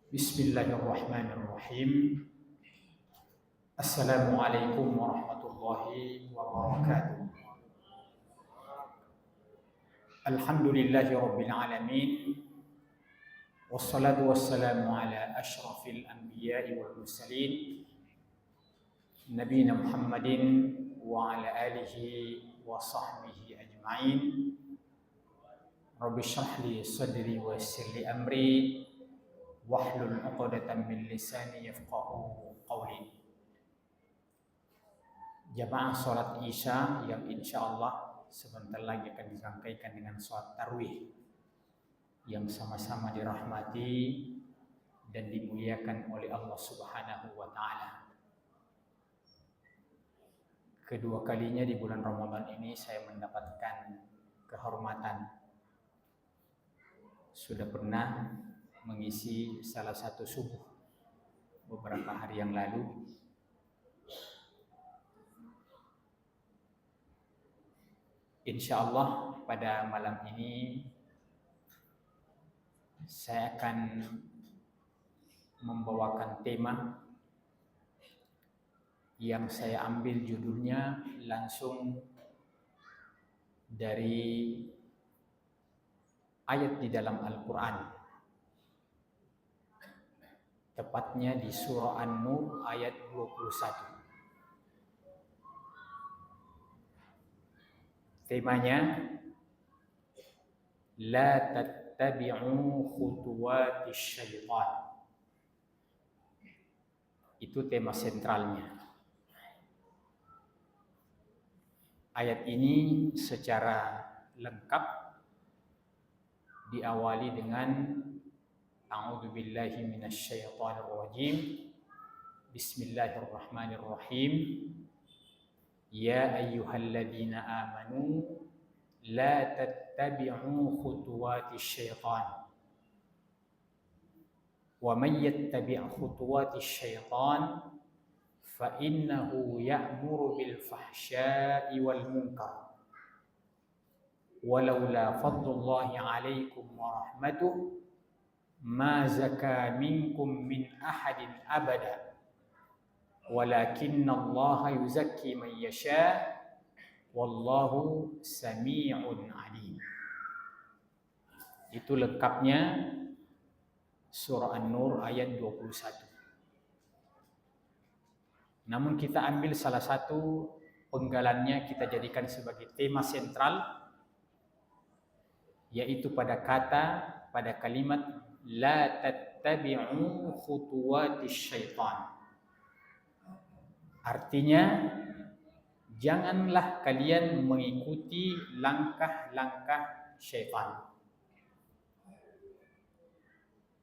Bismillahirrahmanirrahim. Assalamualaikum warahmatullahi wabarakatuh. Alhamdulillahi rabbil alamin. Wassalatu wassalamu ala asyrafil anbiya'i wal mursalin nabiyina Muhammadin wa ala alihi wa sahbihi ajma'in. Rabbi shrah li sadri wa yassir li amri wahlul 'uqdatam min lisani yafqahu qawli. Jamaah sholat Isya yang insya Allah sebentar lagi akan dirangkaikan dengan sholat tarwih yang sama-sama dirahmati dan dimuliakan oleh Allah Subhanahu wa Ta'ala. Kedua kalinya di bulan Ramadan ini saya mendapatkan kehormatan. Sudah pernah mengisi salah satu subuh beberapa hari yang lalu. Insya Allah pada malam ini saya akan membawakan tema yang saya ambil judulnya langsung dari ayat di dalam Al-Quran. Tepatnya di surah An-Nur ayat 21. Temanya la tattabi'u khutuwatis syaitan. Itu tema sentralnya. Ayat ini secara lengkap diawali dengan a'udzubillahi minasyaitonir rajim. Bismillahirrahmanirrahim. Ya ayyuhalladzina amanu la tattabi'u khutuwatis syaitan. Wa may yattabi' khutuwatis syaitan fa innahu ya'muru bil fahsya'i wal munkar. Walaula fadlullahi 'alaikum wa rahmatuhu ma zaka minkum min ahadin abada. Walakinna Allah yuzakki man yasha wallahu sami'un alim. Itu lengkapnya surah An-Nur ayat 21. Namun kita ambil salah satu penggalannya, kita jadikan sebagai tema sentral, yaitu pada kalimat la tattabi'u khutuwatis syaitan. Artinya, janganlah kalian mengikuti langkah-langkah syaitan.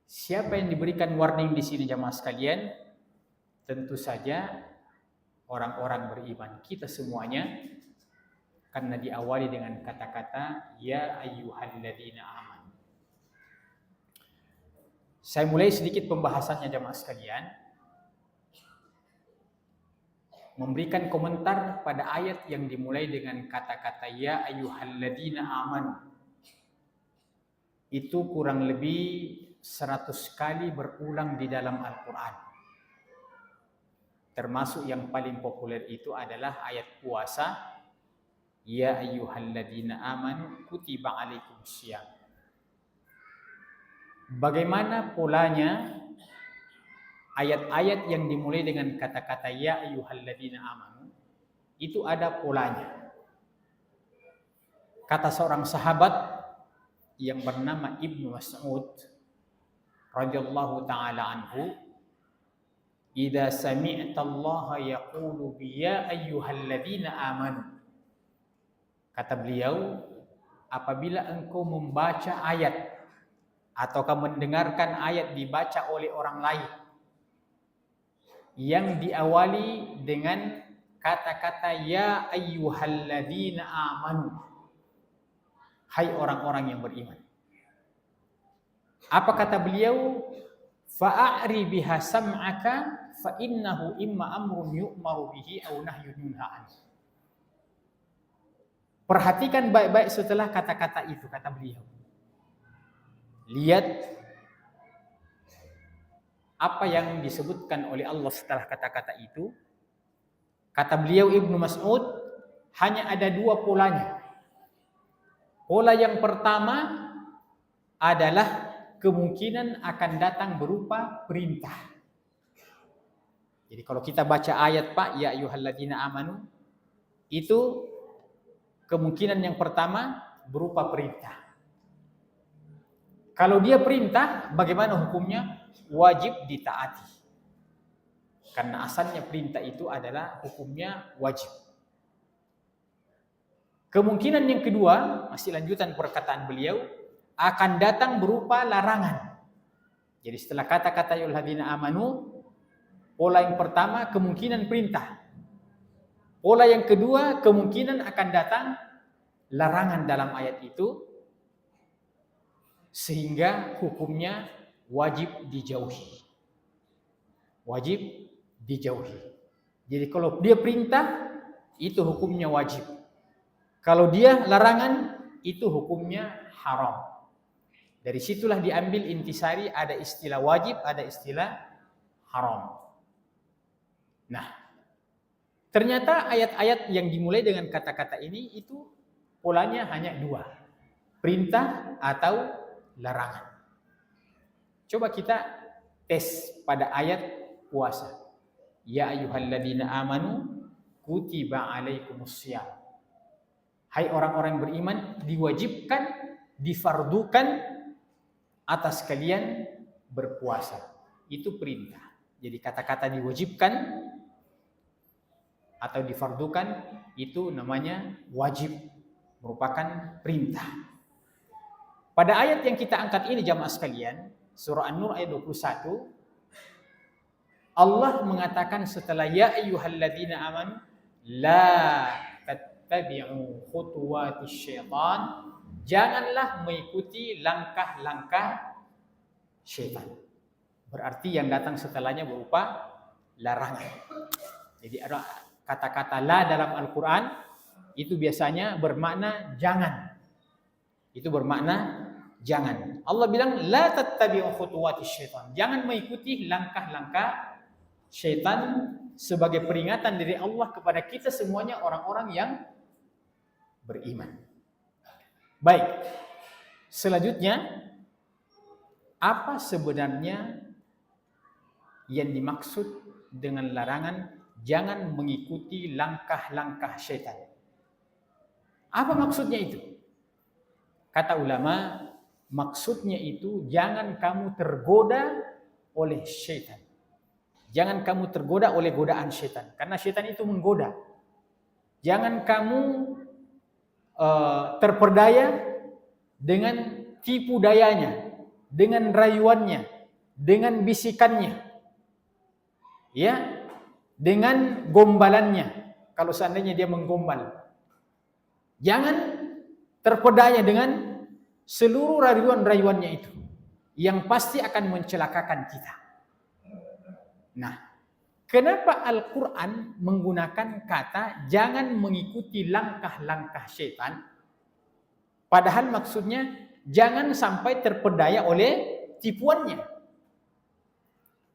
Siapa yang diberikan warning di sini jamaah sekalian? Tentu saja orang-orang beriman, kita semuanya, karena diawali dengan kata-kata ya ayyuhalladzina amanu. Saya mulai sedikit pembahasannya jamaah sekalian, memberikan komentar pada ayat yang dimulai dengan kata-kata ya ayyuhalladzina amanu. Itu kurang lebih 100 kali berulang di dalam Al-Quran. Termasuk yang paling populer itu adalah ayat puasa, ya ayyuhalladzina amanu kutiba alaikumussyam. Bagaimana polanya ayat-ayat yang dimulai dengan kata-kata ya ayyuhalladzina amanu? Itu ada polanya. Kata seorang sahabat yang bernama Ibnu Mas'ud radhiyallahu taala anhu, idza sami'ta Allah yaqulu bi ya ayyuhalladzina amanu. Kata beliau, apabila engkau membaca ayat ataukah mendengarkan ayat dibaca oleh orang lain yang diawali dengan kata-kata ya ayyuhalladzina amanu, hai orang-orang yang beriman. Apa kata beliau? Fa'ari biha sam'aka fa innahu imma amrun yu'maru bihi aw nahyun yunha anhu. Perhatikan baik-baik setelah kata-kata itu, kata beliau. Lihat apa yang disebutkan oleh Allah setelah kata-kata itu? Kata beliau Ibnu Mas'ud, hanya ada dua polanya. Pola yang pertama adalah kemungkinan akan datang berupa perintah. Jadi kalau kita baca ayat Pak, ya ayyuhalladzina amanu, itu kemungkinan yang pertama berupa perintah. Kalau dia perintah, bagaimana hukumnya? Wajib ditaati. Karena asalnya perintah itu adalah hukumnya wajib. Kemungkinan yang kedua, masih lanjutan perkataan beliau, akan datang berupa larangan. Jadi setelah kata-kata ya ayyuhalladzina amanu, pola yang pertama kemungkinan perintah. Pola yang kedua kemungkinan akan datang larangan dalam ayat itu, sehingga hukumnya wajib dijauhi. Wajib dijauhi. Jadi kalau dia perintah, itu hukumnya wajib. Kalau dia larangan, itu hukumnya haram. Dari situlah diambil intisari, ada istilah wajib, ada istilah haram. Nah, ternyata ayat-ayat yang dimulai dengan kata-kata ini itu polanya hanya dua. Perintah atau larangan. Coba kita tes pada ayat puasa. Ya ayyuhalladzina amanu kutiba alaikumussyam. Hai orang-orang beriman, diwajibkan, difardukan atas kalian berpuasa. Itu perintah. Jadi kata-kata diwajibkan atau difardukan itu namanya wajib, merupakan perintah. Pada ayat yang kita angkat ini jamaah sekalian, surah An-Nur ayat 21, Allah mengatakan setelah ya ayyuhalladzina amanu la tattabi'u khutuwatis syaitan, janganlah mengikuti langkah-langkah syaitan. Berarti yang datang setelahnya berupa larangan. Jadi ada kata-kata la dalam Al-Quran itu biasanya bermakna jangan. Itu bermakna jangan. Allah bilang la tattabi'u khutuwatis syaitan. Jangan mengikuti langkah-langkah syaitan, sebagai peringatan dari Allah kepada kita semuanya orang-orang yang beriman. Baik. Selanjutnya, apa sebenarnya yang dimaksud dengan larangan jangan mengikuti langkah-langkah syaitan? Apa maksudnya itu? Kata ulama, maksudnya itu jangan kamu tergoda oleh syaitan. Jangan kamu tergoda oleh godaan syaitan, karena syaitan itu menggoda. Jangan kamu terperdaya dengan tipu dayanya, dengan rayuannya, dengan bisikannya, ya, dengan gombalannya. Kalau seandainya dia menggombal, jangan terpedaya dengan seluruh rayuan-rayuannya itu, yang pasti akan mencelakakan kita. Nah, kenapa Al-Quran menggunakan kata jangan mengikuti langkah-langkah syaitan? Padahal maksudnya jangan sampai terpedaya oleh tipuannya.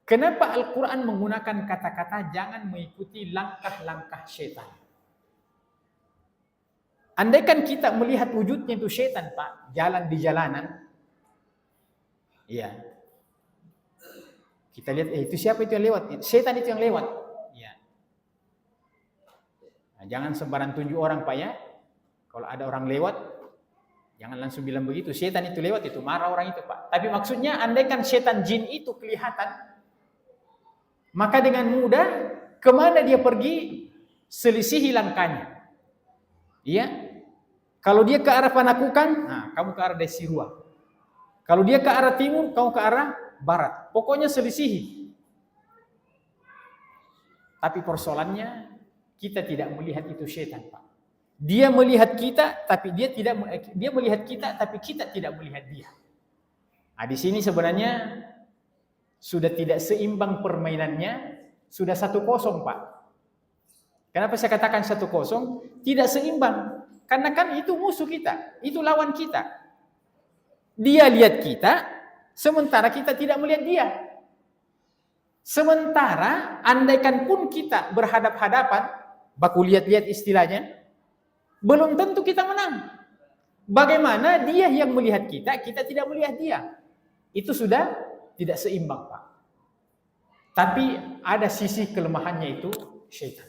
Kenapa Al-Quran menggunakan kata-kata jangan mengikuti langkah-langkah syaitan? Andaikan kita melihat wujudnya itu syaitan, Pak, jalan di jalanan, iya. Kita lihat, itu siapa itu yang lewat? Setan itu yang lewat. Ya. Nah, jangan sembarang tunjuk orang, Pak, ya. Kalau ada orang lewat, jangan langsung bilang begitu. Setan itu lewat, itu marah orang itu, Pak. Tapi maksudnya, andaikan setan jin itu kelihatan, maka dengan mudah, kemana dia pergi, selisihi langkahnya. Iya. Kalau dia ke arah Panakukan, nah, kamu ke arah Desirua. Kalau dia ke arah timur, kamu ke arah barat. Pokoknya selisihi. Tapi persoalannya kita tidak melihat itu syaitan, Pak. Dia melihat kita, tapi dia melihat kita, tapi kita tidak melihat dia. Nah, di sini sebenarnya sudah tidak seimbang permainannya, sudah 1-0, Pak. Kenapa saya katakan 1-0? Tidak seimbang. Karena kan itu musuh kita, itu lawan kita. Dia lihat kita, sementara kita tidak melihat dia. Sementara andaikan pun kita berhadap-hadapan, baku lihat-lihat istilahnya, belum tentu kita menang. Bagaimana dia yang melihat kita, kita tidak melihat dia. Itu sudah tidak seimbang, Pak. Tapi ada sisi kelemahannya itu syaitan.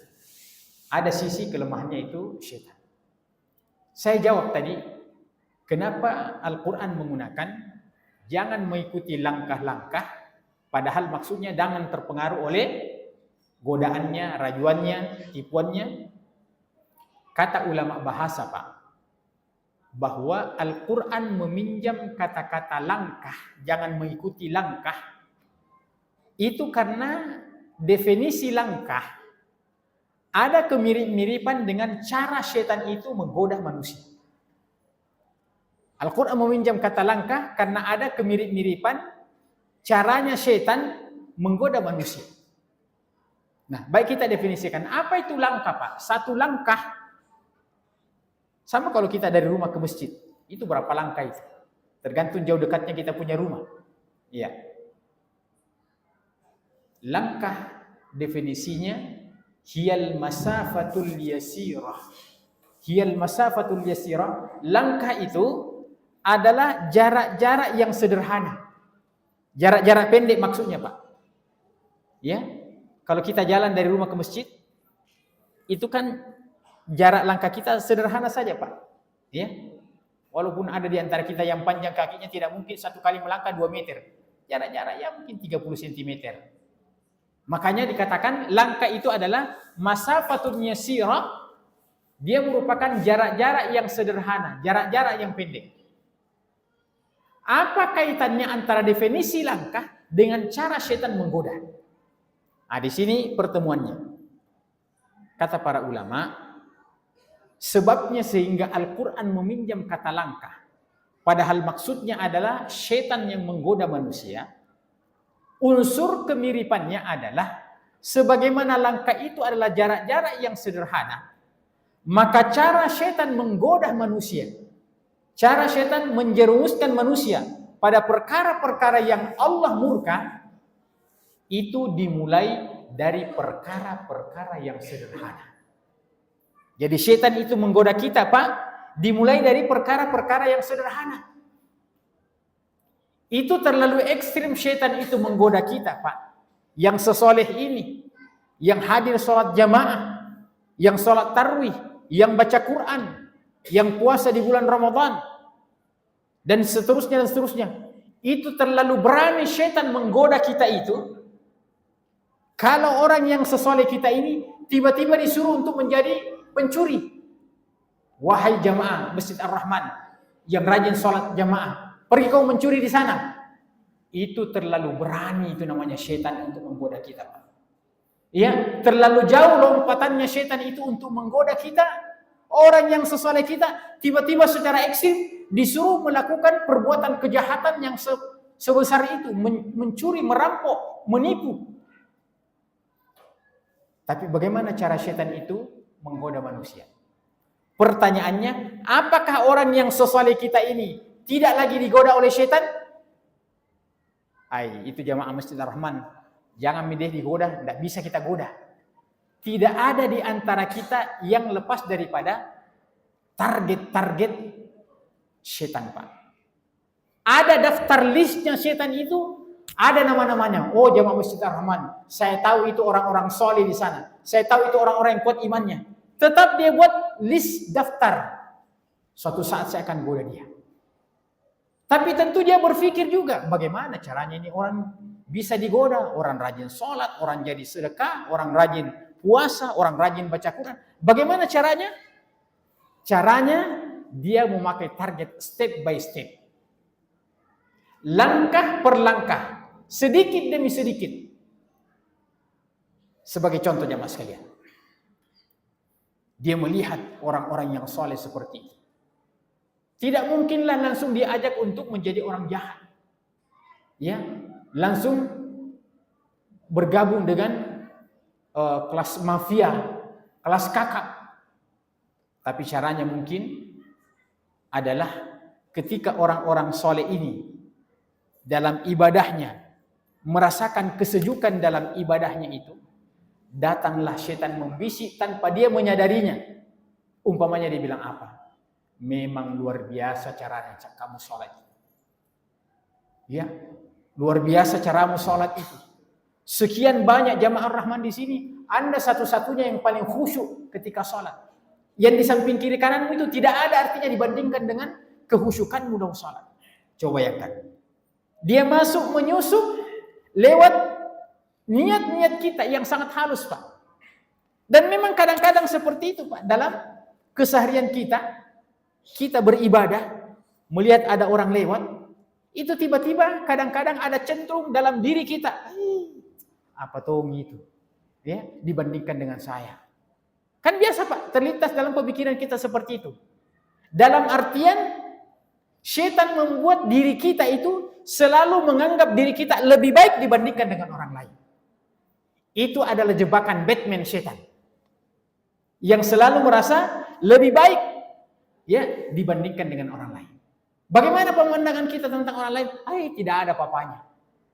Ada sisi kelemahannya itu syaitan. Saya jawab tadi, kenapa Al-Quran menggunakan jangan mengikuti langkah-langkah, padahal maksudnya jangan terpengaruh oleh godaannya, rayuannya, tipuannya. Kata ulama bahasa, Pak, bahwa Al-Quran meminjam kata-kata langkah, jangan mengikuti langkah, itu karena definisi langkah ada kemirip-miripan dengan cara setan itu menggoda manusia. Al-Quran meminjam kata langkah karena ada kemirip-miripan caranya setan menggoda manusia. Nah, baik kita definisikan apa itu langkah, Pak. Satu langkah sama kalau kita dari rumah ke masjid, itu berapa langkah itu? Tergantung jauh dekatnya kita punya rumah. Iya. Langkah definisinya hiyal masafatul yasirah. Hiyal masafatul yasirah. Langkah itu adalah jarak-jarak yang sederhana. Jarak-jarak pendek maksudnya, Pak. Ya. Kalau kita jalan dari rumah ke masjid, itu kan jarak langkah kita sederhana saja, Pak. Ya. Walaupun ada di antara kita yang panjang kakinya tidak mungkin satu kali melangkah 2 meter. Jarak-jarak ya mungkin 30 cm. Makanya dikatakan langkah itu adalah masafatun yasira. Dia merupakan jarak-jarak yang sederhana, jarak-jarak yang pendek. Apa kaitannya antara definisi langkah dengan cara setan menggoda? Nah, di sini pertemuannya. Kata para ulama, sebabnya sehingga Al-Quran meminjam kata langkah, padahal maksudnya adalah setan yang menggoda manusia. Unsur kemiripannya adalah sebagaimana langkah itu adalah jarak-jarak yang sederhana, maka cara setan menggoda manusia, cara setan menjerumuskan manusia pada perkara-perkara yang Allah murka, itu dimulai dari perkara-perkara yang sederhana. Jadi setan itu menggoda kita, Pak, dimulai dari perkara-perkara yang sederhana. Itu terlalu ekstrim setan itu menggoda kita, Pak. Yang sesoleh ini, yang hadir sholat jamaah, yang sholat tarwih, yang baca Quran, yang puasa di bulan Ramadan, dan seterusnya dan seterusnya. Itu terlalu berani setan menggoda kita itu. Kalau orang yang sesoleh kita ini tiba-tiba disuruh untuk menjadi pencuri. Wahai jamaah Masjid Ar-Rahman yang rajin sholat jamaah, pergi kau mencuri di sana. Itu terlalu berani, itu namanya setan untuk menggoda kita. Ya, terlalu jauh lompatannya setan itu untuk menggoda kita. Orang yang sesoleh kita tiba-tiba secara ekstrim disuruh melakukan perbuatan kejahatan yang sebesar itu, mencuri, merampok, menipu. Tapi bagaimana cara setan itu menggoda manusia? Pertanyaannya, apakah orang yang sesoleh kita ini tidak lagi digoda oleh setan? Itu jamaah Masjid Ar-Rahman. Jangan mideh digoda, tidak bisa kita goda. Tidak ada di antara kita yang lepas daripada target-target setan, Pak. Ada daftar listnya setan itu, ada nama-namanya. Oh, jamaah Masjid Ar-Rahman, saya tahu itu orang-orang soleh di sana. Saya tahu itu orang-orang yang kuat imannya. Tetap dia buat list daftar. Suatu saat saya akan goda dia. Tapi tentu dia berpikir juga, bagaimana caranya ini orang bisa digoda. Orang rajin sholat, orang jadi sedekah, orang rajin puasa, orang rajin baca Quran. Bagaimana caranya? Caranya dia memakai target step by step. Langkah per langkah. Sedikit demi sedikit. Sebagai contoh jamaah sekalian. Dia melihat orang-orang yang soleh seperti itu. Tidak mungkinlah langsung diajak untuk menjadi orang jahat. Ya, langsung bergabung dengan kelas mafia, kelas kakap. Tapi caranya mungkin adalah ketika orang-orang soleh ini dalam ibadahnya merasakan kesejukan dalam ibadahnya itu, datanglah setan membisik tanpa dia menyadarinya. Umpamanya dia bilang apa? Memang luar biasa caranya kamu sholat. Ya, luar biasa caramu sholat itu. Sekian banyak jamaah Rahman di sini, Anda satu-satunya yang paling khusyuk ketika sholat. Yang di samping kiri kananmu itu tidak ada artinya dibandingkan dengan kehusyukanmu dalam sholat. Coba bayangkan. Dia masuk menyusup lewat niat-niat kita yang sangat halus, Pak. Dan memang kadang-kadang seperti itu, Pak. Dalam keseharian kita beribadah, melihat ada orang lewat, itu tiba-tiba kadang-kadang ada cenderung dalam diri kita, apa tuh gitu, ya, dibandingkan dengan saya. Kan biasa, Pak, terlintas dalam pemikiran kita seperti itu. Dalam artian, setan membuat diri kita itu selalu menganggap diri kita lebih baik dibandingkan dengan orang lain. Itu adalah jebakan Batman setan. Yang selalu merasa lebih baik, ya, dibandingkan dengan orang lain. Bagaimana pemandangan kita tentang orang lain? Tidak ada apa-apanya.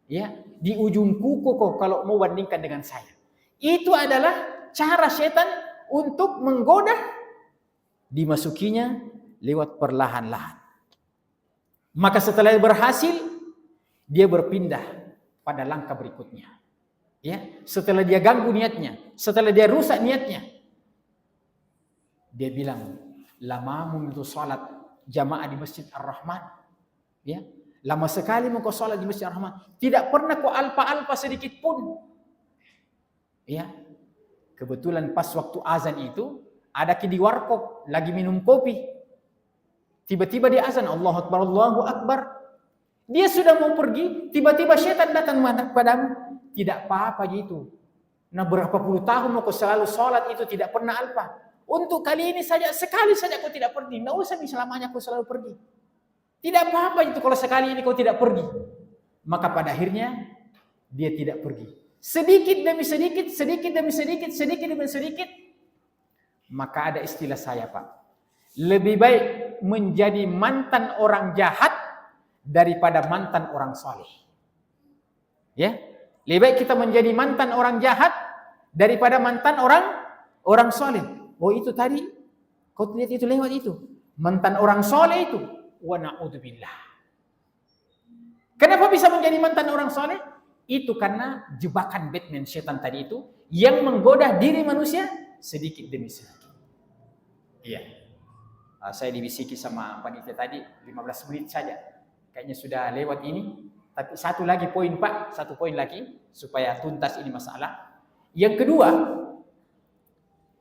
Ya, di ujung kuku kok kalau mau bandingkan dengan saya. Itu adalah cara setan untuk menggoda dimasukinya lewat perlahan-lahan. Maka setelah berhasil, dia berpindah pada langkah berikutnya. Ya, setelah dia ganggu niatnya, setelah dia rusak niatnya, dia bilang, lamamu itu salat jamaah di Masjid Ar-Rahman. Ya, lama sekali kau salat di Masjid Ar-Rahman. Tidak pernah kau alpa-alpa sedikit pun. Ya, kebetulan pas waktu azan itu ada di warkop lagi minum kopi. Tiba-tiba dia azan, Allahu Akbar, Allahu Akbar. Dia sudah mau pergi, tiba-tiba syaitan datang padamu. Tidak apa-apa gitu. Nah, berapa puluh tahun kau selalu sholat itu tidak pernah alpa. Untuk kali ini saja, sekali saja kau tidak pergi. Tidak usah selamanya kau selalu pergi. Tidak apa-apa itu kalau sekali ini kau tidak pergi. Maka pada akhirnya dia tidak pergi. Sedikit demi sedikit, sedikit demi sedikit, sedikit demi sedikit. Maka ada istilah saya, Pak. Lebih baik menjadi mantan orang jahat daripada mantan orang soleh. Ya, lebih baik kita menjadi mantan orang jahat daripada mantan orang soleh. Oh, itu tadi kau lihat itu lewat itu mantan orang soleh itu. Wa na'udzubillah. Kenapa bisa menjadi mantan orang soleh? Itu karena jebakan Batman setan tadi itu yang menggoda diri manusia sedikit demi sedikit. Iya. Saya dibisiki sama panitia tadi 15 menit saja. Kayaknya sudah lewat ini. Tapi satu lagi poin, Pak. Satu poin lagi supaya tuntas ini masalah. Yang kedua,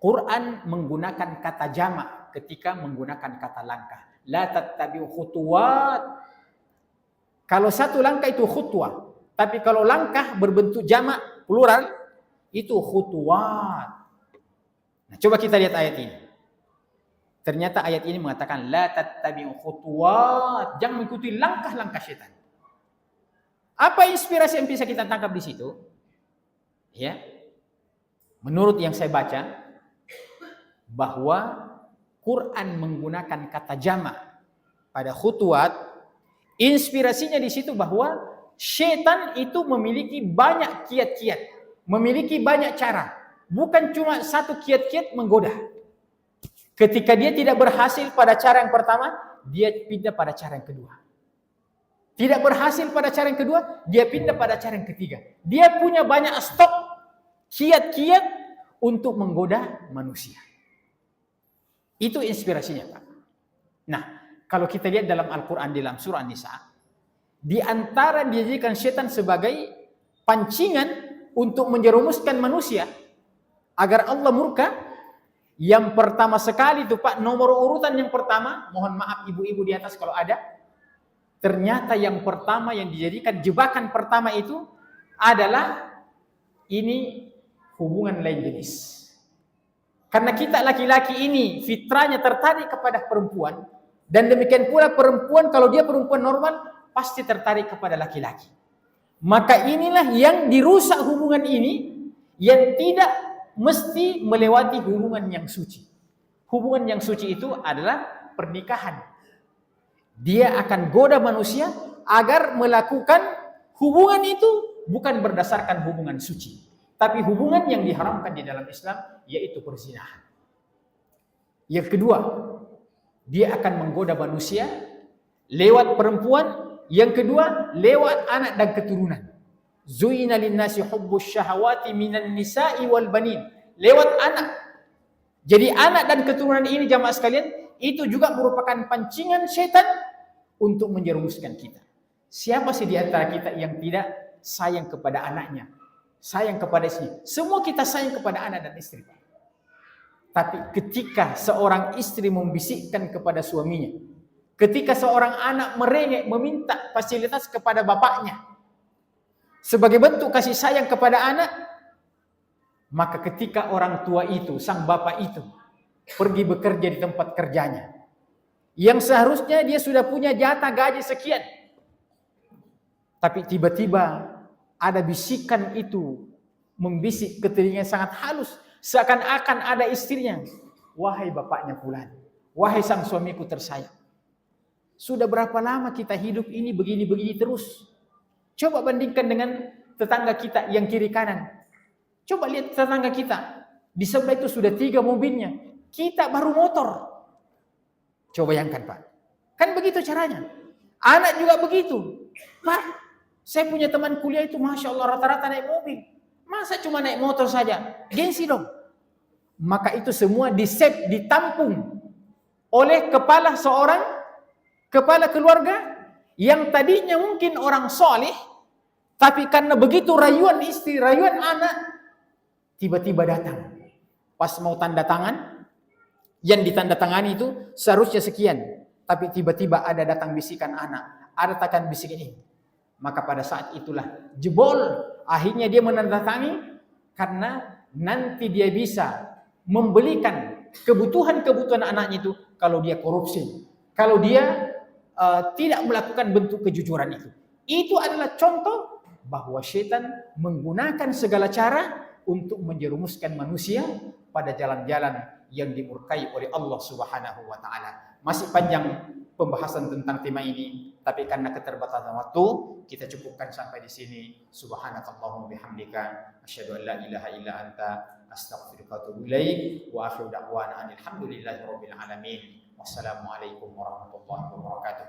Quran menggunakan kata jamak ketika menggunakan kata langkah. La tattabi'u khutuwat. Kalau satu langkah itu khutwah. Tapi kalau langkah berbentuk jamak plural itu khutuwat. Nah, coba kita lihat ayat ini. Ternyata ayat ini mengatakan la tattabi'u khutuwat, jangan mengikuti langkah-langkah syaitan. Apa inspirasi yang bisa kita tangkap di situ? Ya. Menurut yang saya baca bahwa Quran menggunakan kata jamak pada khutuwat, inspirasinya di situ bahwa syaitan itu memiliki banyak kiat-kiat, memiliki banyak cara, bukan cuma satu kiat-kiat menggoda. Ketika dia tidak berhasil pada cara yang pertama, dia pindah pada cara yang kedua. Tidak berhasil pada cara yang kedua, dia pindah pada cara yang ketiga. Dia punya banyak stok kiat-kiat untuk menggoda manusia. Itu inspirasinya, Pak. Nah, kalau kita lihat dalam Al-Quran dalam surah An-Nisa, di antara dijadikan setan sebagai pancingan untuk menjerumuskan manusia agar Allah murka. Yang pertama sekali itu, Pak, nomor urutan yang pertama, mohon maaf ibu-ibu di atas kalau ada, ternyata yang pertama yang dijadikan jebakan pertama itu adalah ini hubungan lain jenis. Karena kita laki-laki ini fitrahnya tertarik kepada perempuan, dan demikian pula perempuan kalau dia perempuan normal pasti tertarik kepada laki-laki. Maka inilah yang dirusak hubungan ini, yang tidak mesti melewati hubungan yang suci. Hubungan yang suci itu adalah pernikahan. Dia akan goda manusia agar melakukan Hubungan itu bukan berdasarkan hubungan suci, tapi hubungan yang diharamkan di dalam Islam, yaitu perzinahan. Yang kedua, dia akan menggoda manusia lewat perempuan. Yang kedua, lewat anak dan keturunan. Zuina linnasi hubbus syahawati minan nisa'i wal banin. Lewat anak. Jadi anak dan keturunan ini jamaah sekalian, itu juga merupakan pancingan setan untuk menjerumuskan kita. Siapa sih di antara kita yang tidak sayang kepada anaknya, sayang kepada istrinya? Semua kita sayang kepada anak dan istri. Tapi ketika seorang istri membisikkan kepada suaminya, ketika seorang anak merengek meminta fasilitas kepada bapaknya sebagai bentuk kasih sayang kepada anak, maka ketika orang tua itu, sang bapak itu pergi bekerja di tempat kerjanya, yang seharusnya dia sudah punya jatah gaji sekian, tapi tiba-tiba ada bisikan itu membisik ke telinga sangat halus, seakan-akan ada istrinya. Wahai bapaknya fulan, wahai sang suamiku tersayang, sudah berapa lama kita hidup ini begini-begini terus? Coba bandingkan dengan tetangga kita yang kiri kanan. Coba lihat tetangga kita, di sebelah itu sudah 3 mobilnya, kita baru motor. Coba bayangkan Pak, kan begitu caranya. Anak juga begitu. Pak, saya punya teman kuliah itu Masya Allah rata-rata naik mobil. Masa cuma naik motor saja? Gengsi dong. Maka itu semua di-save, ditampung oleh kepala keluarga yang tadinya mungkin orang soleh, tapi karena begitu rayuan istri, rayuan anak, tiba-tiba datang. Pas mau tanda tangan, yang ditandatangani itu seharusnya sekian, tapi tiba-tiba ada datang bisikan anak, ada takkan bisikan ini. Maka pada saat itulah jebol, akhirnya dia menandatangani karena nanti dia bisa membelikan kebutuhan-kebutuhan anaknya itu kalau dia korupsi, kalau dia tidak melakukan bentuk kejujuran itu. Itu adalah contoh bahwa setan menggunakan segala cara untuk menjerumuskan manusia pada jalan-jalan yang dimurkai oleh Allah Subhanahu wa taala. Masih panjang pembahasan tentang tema ini, tapi karena keterbatasan waktu, kita cukupkan sampai di sini. Subhanakallahumma bihamdika asyhadu an la ilaha illa anta astaghfiruka wa atubu ilaik. Wa akhiru da'wana alhamdulillahi rabbil alamin. Wassalamualaikum warahmatullahi wabarakatuh.